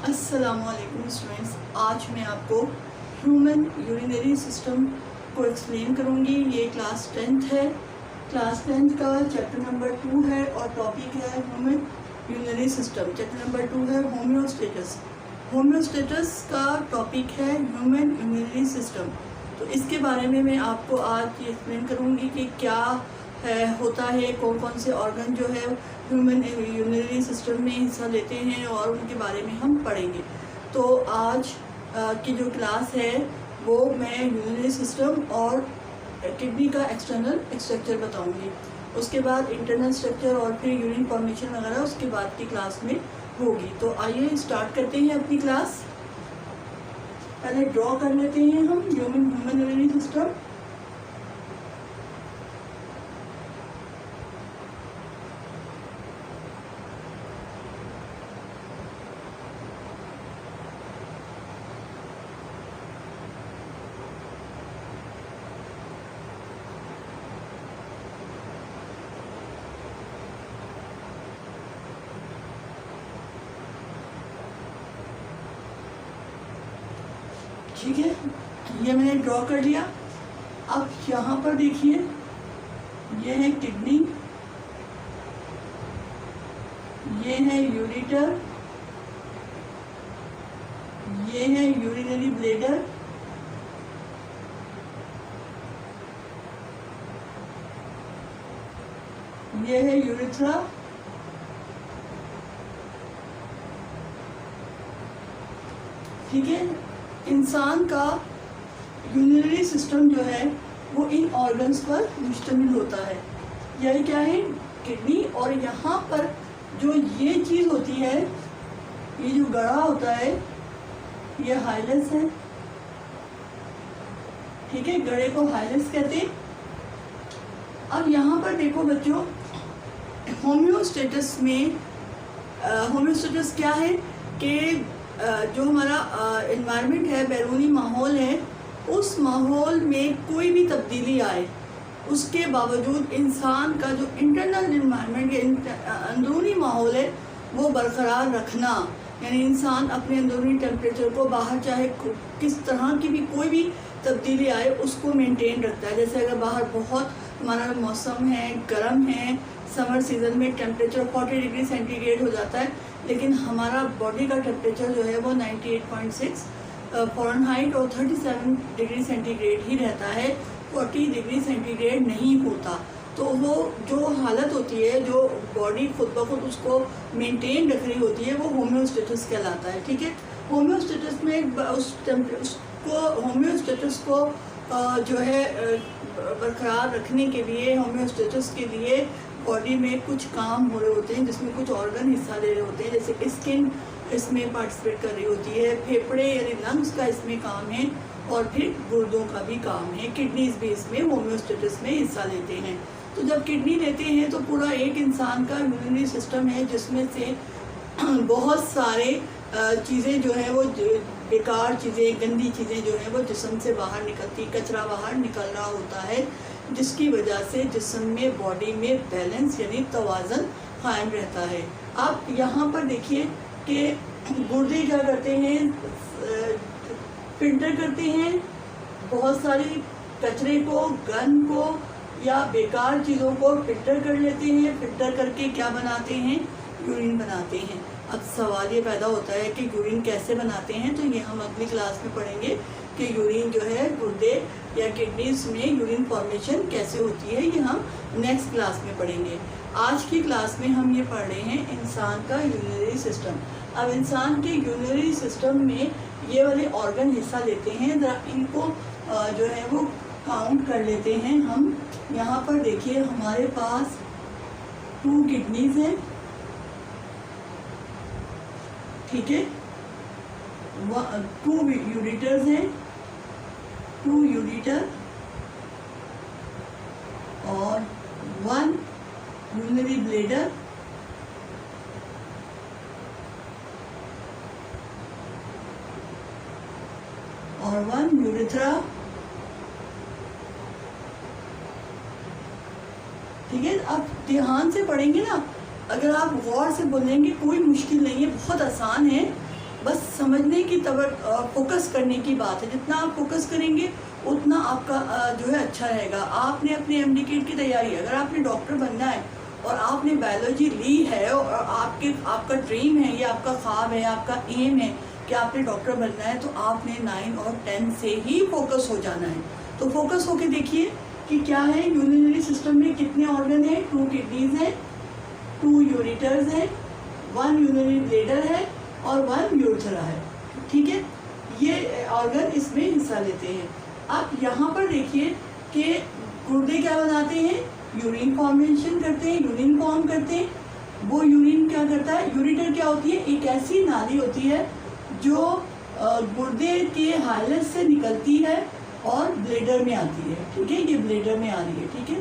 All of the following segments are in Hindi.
अस्सलामुअलैकुम स्टूडेंट्स, आज मैं आपको ह्यूमन यूरिनरी सिस्टम को एक्सप्लेन करूंगी। ये क्लास 10th है। क्लास 10th का चैप्टर नंबर 2 है और टॉपिक है human urinary system. Chapter number 2 है होम्योस्टेटस। होम्योस्टेटस का टॉपिक है ह्यूमन यूरिनरी सिस्टम। तो इसके बारे में मैं आपको आज एक्सप्लेन करूँगी कि क्या होता है, कौन कौन से ऑर्गन जो है ह्यूमन यूरिनरी सिस्टम में हिस्सा लेते हैं और उनके बारे में हम पढ़ेंगे। तो आज की जो क्लास है वो मैं यूरिनरी सिस्टम और किडनी का एक्सटर्नल स्ट्रक्चर बताऊंगी। उसके बाद इंटरनल स्ट्रक्चर और फिर यूरिन फॉर्मेशन वगैरह उसके बाद की क्लास में होगी। तो आइए स्टार्ट करते हैं अपनी क्लास। पहले ड्रॉ कर लेते हैं हम ह्यूमन यूरिनरी सिस्टम। ठीक है, ये मैंने ड्रॉ कर लिया। अब यहाँ पर देखिए, ये है किडनी, ये है यूरेटर, ये है यूरिनरी ब्लैडर, ये है यूरेथ्रा, ठीक है। इंसान का यूरिनरी सिस्टम जो है वो इन ऑर्गन्स पर मुश्तमिल होता है। यही क्या है, किडनी। और यहाँ पर जो ये चीज़ होती है, ये जो गड़ा होता है, ये हाइलस है, ठीक है। गड़े को हाइलस कहते हैं। अब यहाँ पर देखो बच्चों, होम्योस्टेटस में होम्योस्टेटस क्या है कि जो हमारा एनवायरनमेंट है, बैरूनी माहौल है, उस माहौल में कोई भी तब्दीली आए उसके बावजूद इंसान का जो इंटरनल एनवायरनमेंट या अंदरूनी माहौल है वो बरकरार रखना। यानी इंसान अपने अंदरूनी टेम्परेचर को बाहर चाहे किस तरह की भी कोई भी तब्दीली आए उसको मेंटेन रखता है। जैसे अगर बाहर बहुत हमारा मौसम है, गर्म है, समर सीज़न में टेम्परेचर 40 डिग्री सेंटीग्रेड हो जाता है, लेकिन हमारा बॉडी का टेम्परेचर जो है वो 98.6 फ़ारेनहाइट और 37 डिग्री सेंटीग्रेड ही रहता है, 40 डिग्री सेंटीग्रेड नहीं होता। तो वो जो हालत होती है, जो बॉडी खुद ब खुद उसको मेंटेन रख रही होती है, वो होम्योस्टेटस कहलाता है, ठीक है। होम्योस्टेटस में होम्योस्टेटस को जो है बरकरार रखने के लिए, होम्योस्टेटस के लिए बॉडी में कुछ काम हो रहे होते हैं, जिसमें कुछ ऑर्गन हिस्सा ले रहे होते हैं। जैसे स्किन इसमें पार्टिसिपेट कर रही होती है, फेफड़े यानी लंग्स का इसमें काम है, और फिर गुर्दों का भी काम है। किडनीज भी इसमें होम्योस्टेटस में हिस्सा लेते हैं। तो जब किडनी लेते हैं तो पूरा एक इंसान का यूरिनरी सिस्टम है, जिसमें से बहुत सारे चीज़ें जो है वो बेकार चीज़ें, गंदी चीज़ें जो है वो जिस्म से बाहर निकलती, कचरा बाहर निकल रहा होता है, जिसकी वजह से जिस्म में, बॉडी में बैलेंस यानी तवाज़न कायम रहता है। आप यहाँ पर देखिए कि गुर्दे क्या करते हैं, फिल्टर करते हैं बहुत सारी कचरे को, गंद को या बेकार चीज़ों को फिल्टर कर लेते हैं। फिल्टर करके क्या बनाते हैं, यूरिन बनाते हैं। अब सवाल ये पैदा होता है कि यूरिन कैसे बनाते हैं, तो ये हम अगली क्लास में पढ़ेंगे कि यूरिन जो है गुर्दे या किडनीज में यूरिन फॉर्मेशन कैसे होती है, ये हम नेक्स्ट क्लास में पढ़ेंगे। आज की क्लास में हम ये पढ़ रहे हैं इंसान का यूरिनरी सिस्टम। अब इंसान के यूरिनरी सिस्टम में ये वाले ऑर्गन हिस्सा लेते हैं, ज़रा इनको जो है वो काउंट कर लेते हैं हम। यहाँ पर देखिए हमारे पास 2 किडनीज हैं, ठीक है, 2 यूरेटर्स हैं, 2 यूरेटर और 1 यूरिनरी ब्लैडर और 1 यूरेथ्रा, ठीक है। अब ध्यान से पढ़ेंगे ना, अगर आप गौर से बोलेंगे कोई मुश्किल नहीं है, बहुत आसान है। बस समझने की फोकस करने की बात है। जितना आप फोकस करेंगे उतना आपका जो है अच्छा रहेगा। आपने अपनी एमडी.किट की तैयारी, अगर आपने डॉक्टर बनना है और आपने बायोलॉजी ली है और आपका ड्रीम है, ये आपका ख्वाब है, आपका एम है कि आपने डॉक्टर बनना है, तो आपने 9 और 10 से ही फोकस हो जाना है। तो फोकस होके देखिए कि क्या है, यूरिनरी सिस्टम में कितने ऑर्गन है, 2 किडनीज हैं, 2 यूरेटर्स हैं, 1 यूरिनरी ब्लैडर है और 1 यूरेथ्रा है। ठीक है, ये ऑर्गन इसमें हिस्सा लेते हैं। आप यहाँ पर देखिए कि गुर्दे क्या बनाते हैं, यूरिन फॉर्मेशन करते हैं, यूरिन फॉर्म करते हैं। वो यूरिन क्या करता है, यूरेटर क्या होती है, एक ऐसी नाली होती है जो गुर्दे के हाइलस से निकलती है और ब्लैडर में आती है। ठीक है, ये ब्लैडर में आ रही है। ठीक है,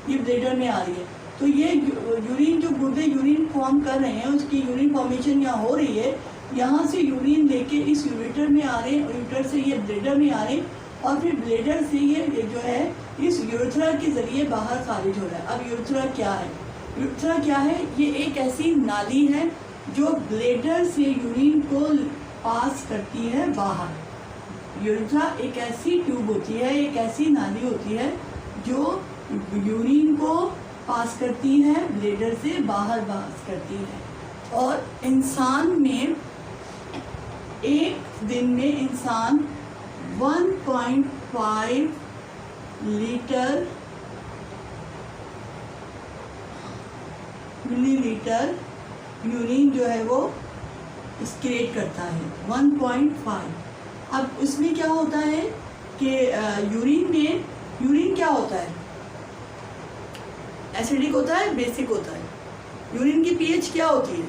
ये ब्लैडर में आ रही है। तो ये यूरिन, जो गुर्दे यूरिन फॉर्म कर रहे हैं, उसकी यूरिन फॉर्मेशन यहाँ हो रही है। यहाँ से यूरिन लेके इस यूरेटर में आ रहे हैं, यूरेटर से ये ब्लैडर में आ रहे हैं और फिर ब्लैडर से ये जो है इस यूरेथ्रा के ज़रिए बाहर खारिज हो रहा है। अब यूरेथ्रा क्या है, यूरेथ्रा क्या है, ये एक ऐसी नाली है जो ब्लैडर से यूरिन को पास करती है बाहर। यूरेथ्रा एक ऐसी ट्यूब होती है, एक ऐसी नाली होती है जो यूरिन को पास करती है, ब्लैडर से बाहर पास करती है। और इंसान में एक दिन में इंसान 1.5 लीटर मिलीलीटर यूरिन जो है वो एक्सक्रीट करता है, 1.5। अब उसमें क्या होता है कि यूरिन क्या होता है, एसिडिक होता है, बेसिक होता है। यूरिन की पीएच क्या होती है,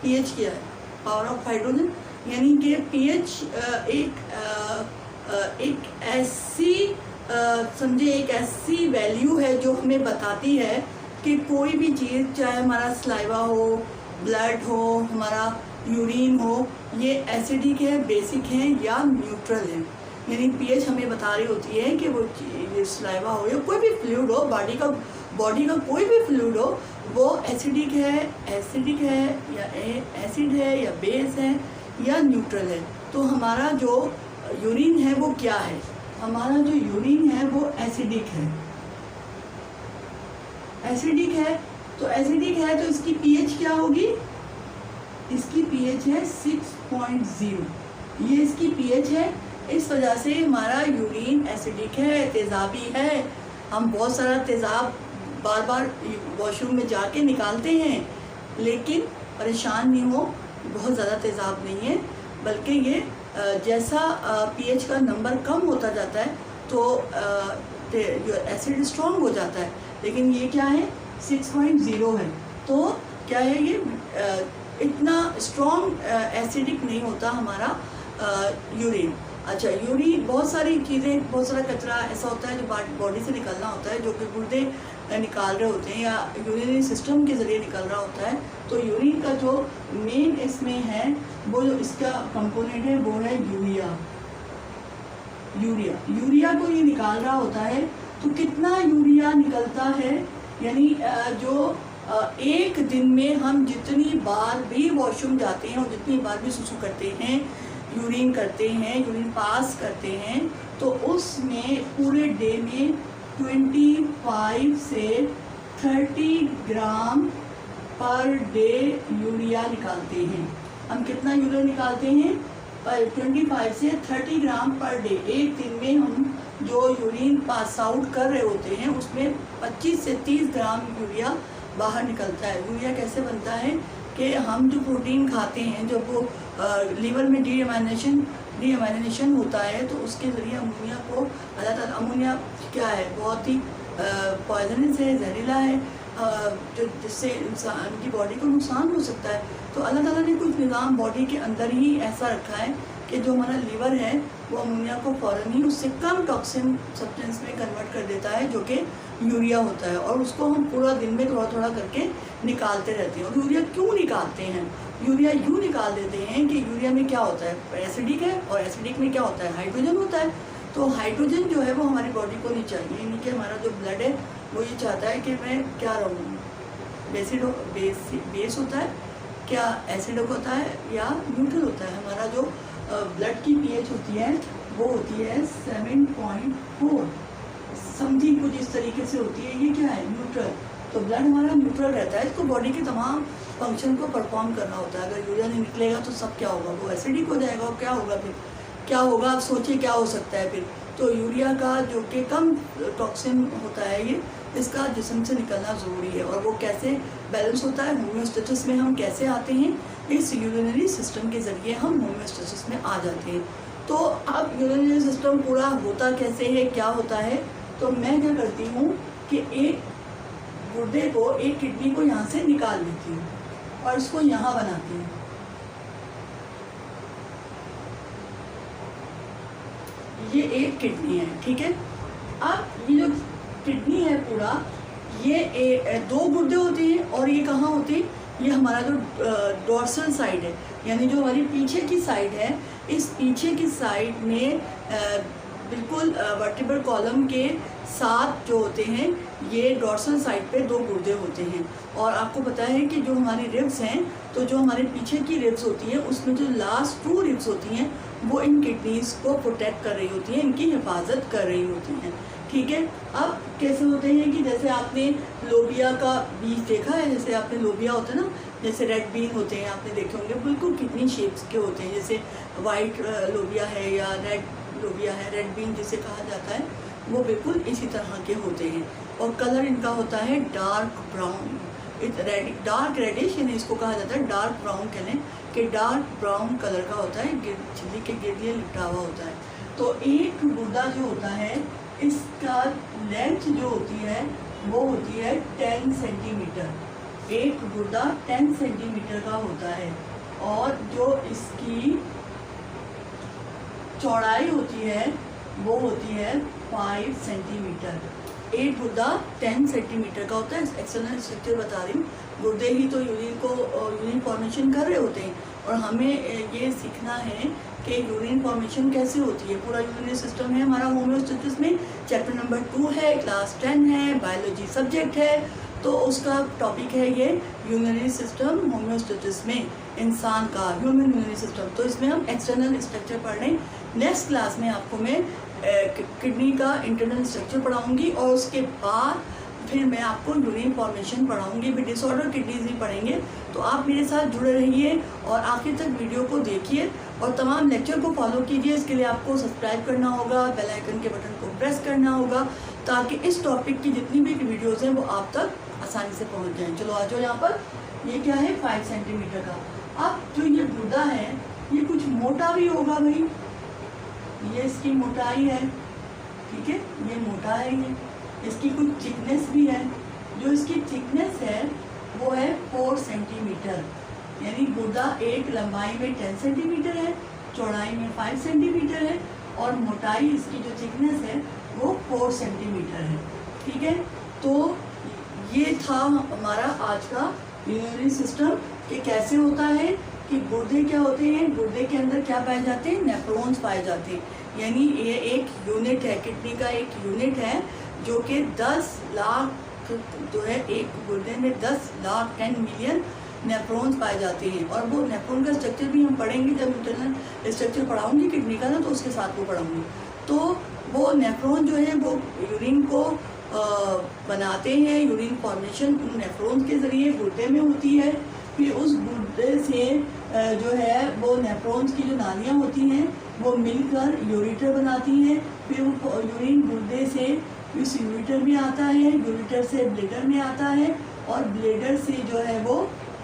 पीएच क्या है, पावर ऑफ हाइड्रोजन, यानी कि पीएच एक ऐसी समझे एक ऐसी वैल्यू है जो हमें बताती है कि कोई भी चीज़, चाहे हमारा सलाइवा हो, ब्लड हो, हमारा यूरिन हो, ये एसिडिक है, बेसिक है या न्यूट्रल है। यानी पीएच हमें बता रही होती है कि वो सलाइवा हो या कोई भी फ्लूइड हो, बॉडी का कोई भी फ्लूइड हो, वो एसिडिक है या एसिड है या बेस है या न्यूट्रल है। तो हमारा जो यूरिन है वो क्या है, हमारा जो यूरिन है वो एसिडिक है। एसिडिक है तो इसकी पीएच क्या होगी, इसकी पीएच है 6.0। ये इसकी पीएच है। इस वजह से हमारा यूरिन एसिडिक है, तेज़ाबी है। हम बहुत सारा तेज़ाब बार बार वॉशरूम में जाके निकालते हैं, लेकिन परेशान नहीं हो, बहुत ज़्यादा तेज़ाब नहीं है, बल्कि ये जैसा पीएच का नंबर कम होता जाता है तो जो एसिड स्ट्रॉन्ग हो जाता है। लेकिन ये क्या है, 6.0 है। तो क्या है, ये इतना स्ट्रॉन्ग एसिडिक नहीं होता हमारा यूरिन। अच्छा, यूरिन बहुत सारी चीज़ें, बहुत सारा कचरा ऐसा होता है जो बॉडी से निकलना होता है, जो कि गुर्दे निकाल रहे होते हैं या यूरिनरी सिस्टम के ज़रिए निकल रहा होता है। तो यूरिन का जो मेन इसमें है, वो जो इसका कंपोनेंट है वो है यूरिया को ये निकाल रहा होता है। तो कितना यूरिया निकलता है, यानी जो एक दिन में हम जितनी बार भी वॉशरूम जाते हैं और जितनी बार भी सुसु करते हैं, यूरिन करते हैं, यूरिन पास करते हैं, तो उसमें पूरे डे में 25 से 30 ग्राम पर डे यूरिया निकालते हैं। हम कितना यूरिया निकालते हैं, 25 से 30 ग्राम पर डे। एक दिन में हम जो यूरिन पास आउट कर रहे होते हैं उसमें 25 से 30 ग्राम यूरिया बाहर निकलता है। यूरिया कैसे बनता है कि हम जो प्रोटीन खाते हैं, जब वो लीवर में डीएमाइनेशन होता है तो उसके ज़रिए अमोनिया को अल्लाह ताला, अमोनिया क्या है, बहुत ही पॉइजनस है, जहरीला है, जो जिससे इंसान की बॉडी को नुकसान हो सकता है। तो अल्लाह ताला ने कुछ निज़ाम बॉडी के अंदर ही ऐसा रखा है कि जो हमारा लीवर है वो अमोनिया को फ़ौरन ही उससे कम टॉक्सिन सब्सटेंस में कन्वर्ट कर देता है, जो कि यूरिया होता है। और उसको हम पूरा दिन में थोड़ा थोड़ा करके निकालते रहते हैं। और यूरिया क्यों निकालते हैं, यूरिया यूँ निकाल देते हैं कि यूरिया में क्या होता है, एसिडिक है, और एसिडिक में क्या होता है, हाइड्रोजन होता है। तो हाइड्रोजन जो है वो हमारी बॉडी को नहीं चाहिए, यानी कि हमारा जो ब्लड है वो ये चाहता है कि मैं क्या रहूँ, बेस होता है क्या एसिडिक होता है या न्यूट्रल होता है। हमारा जो ब्लड की पीएच होती है वो होती है 7.4 समथिंग, कुछ इस तरीके से होती है। ये क्या है, न्यूट्रल। तो ब्लड हमारा न्यूट्रल रहता है, इसको बॉडी के तमाम फंक्शन को परफॉर्म करना होता है। अगर यूरिया नहीं निकलेगा तो सब क्या होगा, वो एसिडिक हो जाएगा। और क्या होगा फिर, क्या होगा आप सोचिए क्या हो सकता है फिर। तो यूरिया का जो कि कम टॉक्सिन होता है ये, इसका जिस्म से निकलना ज़रूरी है। और वो कैसे बैलेंस होता है, होम्योस्टेसिस में हम कैसे आते हैं, इस यूरिनरी सिस्टम के ज़रिए हम होम्योस्टेसिस में आ जाते हैं। तो अब यूरिनरी सिस्टम पूरा होता कैसे है, क्या होता है। तो मैं क्या करती हूँ कि एक गुर्दे को, एक किडनी को यहाँ से निकाल लेती हूँ और इसको यहाँ बनाती हूँ। ये एक किडनी है, ठीक है। अब ये जो किडनी है पूरा, ये दो गुर्दे होते हैं और ये कहाँ होते हैं, ये हमारा जो डोर्सल साइड है, यानी जो हमारी पीछे की साइड है, इस पीछे की साइड में बिल्कुल वर्टिब्रल कॉलम के साथ जो होते हैं, ये डोर्सल साइड पे दो गुर्दे होते हैं। और आपको पता है कि जो हमारी रिब्स हैं, तो जो हमारे पीछे की रिब्स होती हैं उसमें जो लास्ट 2 रिब्स होती हैं वो इन किडनीज़ को प्रोटेक्ट कर रही होती हैं, इनकी हिफाजत कर रही होती हैं, ठीक है। अब कैसे होते हैं कि जैसे आपने लोबिया का बीज देखा है, जैसे आपने लोबिया होता है ना, जैसे रेड बीन होते हैं आपने देखे होंगे, बिल्कुल किडनी शेप्स के होते हैं। जैसे वाइट लोबिया है या रेड लोबिया है, रेड बीन जिसे कहा जाता है, वो बिल्कुल इसी तरह के होते हैं। और कलर इनका होता है डार्क ब्राउन, डार्क रेडिश, यानी इसको कहा जाता है डार्क ब्राउन, कहें कि डार्क ब्राउन कलर का होता है, छिली के गिरलिए लिपटा हुआ होता है। तो एक गुर्दा जो होता है, इसका लेंथ जो होती है वो होती है 10 सेंटीमीटर। एक गुर्दा 10 सेंटीमीटर का होता है और जो इसकी चौड़ाई होती है वो होती है 5 सेंटीमीटर। एक गुर्दा 10 सेंटीमीटर का होता है। एक्सटर्नल स्ट्रक्चर बता रही हूँ, गुर्दे ही तो यूरिन फॉर्मेशन कर रहे होते हैं और हमें ये सीखना है कि यूरिन फॉर्मेशन कैसे होती है। पूरा यूरिनरी सिस्टम है हमारा होम्योस्टेसिस में, चैप्टर नंबर 2 है, क्लास 10 है, बायोलॉजी सब्जेक्ट है, तो उसका टॉपिक है ये यूरिनरी सिस्टम होम्योस्टेसिस में, इंसान का ह्यूमन यूरिनरी सिस्टम। तो इसमें हम एक्सटर्नल स्ट्रक्चर पढ़ रहे हैं। नेक्स्ट क्लास में आपको मैं किडनी का इंटरनल स्ट्रक्चर पढ़ाऊँगी और उसके बाद फिर मैं आपको यूरिन फॉर्मेशन पढ़ाऊँगी, भी डिसऑर्डर किडनीज भी पढ़ेंगे। तो आप मेरे साथ जुड़े रहिए और आखिर तक वीडियो को देखिए और तमाम लेक्चर को फॉलो कीजिए। इसके लिए आपको सब्सक्राइब करना होगा, बेल आइकन के बटन को प्रेस करना होगा, ताकि इस टॉपिक की जितनी भी वीडियोज़ हैं वो आप तक आसानी से पहुँच जाएँ। चलो आ जाओ यहाँ पर। ये क्या है, 5 सेंटीमीटर का। अब जो ये गुर्दा है ये कुछ मोटा भी होगा भाई, ये इसकी मोटाई है, ठीक है, ये मोटा है, ये इसकी कुछ थिकनेस भी है। जो इसकी थिकनेस है वो है 4 सेंटीमीटर, यानी गुर्दा एक लंबाई में 10 सेंटीमीटर है, चौड़ाई में 5 सेंटीमीटर है और मोटाई इसकी जो थिकनेस है वो 4 सेंटीमीटर है, ठीक है। तो ये था हमारा आज का यूरिनरी सिस्टम कि कैसे होता है कि गुर्दे क्या होते हैं, गुर्दे के अंदर क्या पाए जाते हैं, नेफ्रॉन्स पाए जाते हैं। यानी ये एक यूनिट है, किडनी का एक यूनिट है जो कि 10 लाख जो है, एक गुर्दे में 10 लाख 10 मिलियन नेफ्रॉन्स पाए जाते हैं। और वो नेफ्रॉन का स्ट्रक्चर भी हम पढ़ेंगे, जब इंटरनल स्ट्रक्चर पढ़ाऊंगी किडनी का ना, तो उसके साथ वो पढ़ाऊंगी। तो वो नेफ्रॉन जो है वो यूरिन को बनाते हैं, यूरिन फॉर्मेशन उन नेफ्रॉन्स के ज़रिए गुर्दे में होती है। फिर उस गुर्दे से जो है वो नेफ्रॉन्स की जो नालियाँ होती हैं वो मिलकर यूरेटर बनाती हैं। फिर वो यूरिन गुर्दे से इस यूरेटर में आता है, यूरेटर से ब्लेडर में आता है और ब्लेडर से जो है वो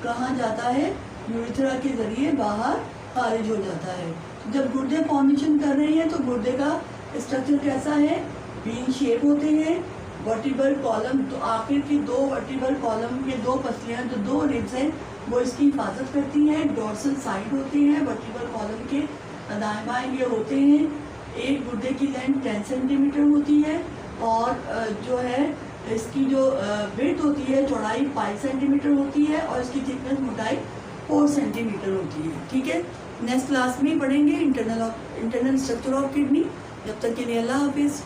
कहाँ जाता है, यूरेथ्रा के ज़रिए बाहर खारिज हो जाता है। जब गुर्दे फॉर्मेशन कर रहे हैं तो गुर्दे का स्ट्रक्चर कैसा है, बीन शेप होते हैं। वर्टिब्रल कॉलम, तो आखिर की 2 वर्टिब्रल कॉलम के 2 पसलियाँ, जो 2 रिब्स हैं वो इसकी हिफाजत करती हैं। डोर्सल साइड होती है वर्टिब्रल कॉलम के, दाएं बाएं ये होते हैं। एक गुर्दे की लेंथ 10 सेंटीमीटर होती है और जो है इसकी जो विड्थ होती है, चौड़ाई 5 सेंटीमीटर होती है और इसकी थिकनेस, मोटाई 4 सेंटीमीटर होती है, ठीक है। नेक्स्ट क्लास में पढ़ेंगे इंटरनल स्ट्रक्चर ऑफ किडनी। जब तक के लिए अल्लाह हाफिज़।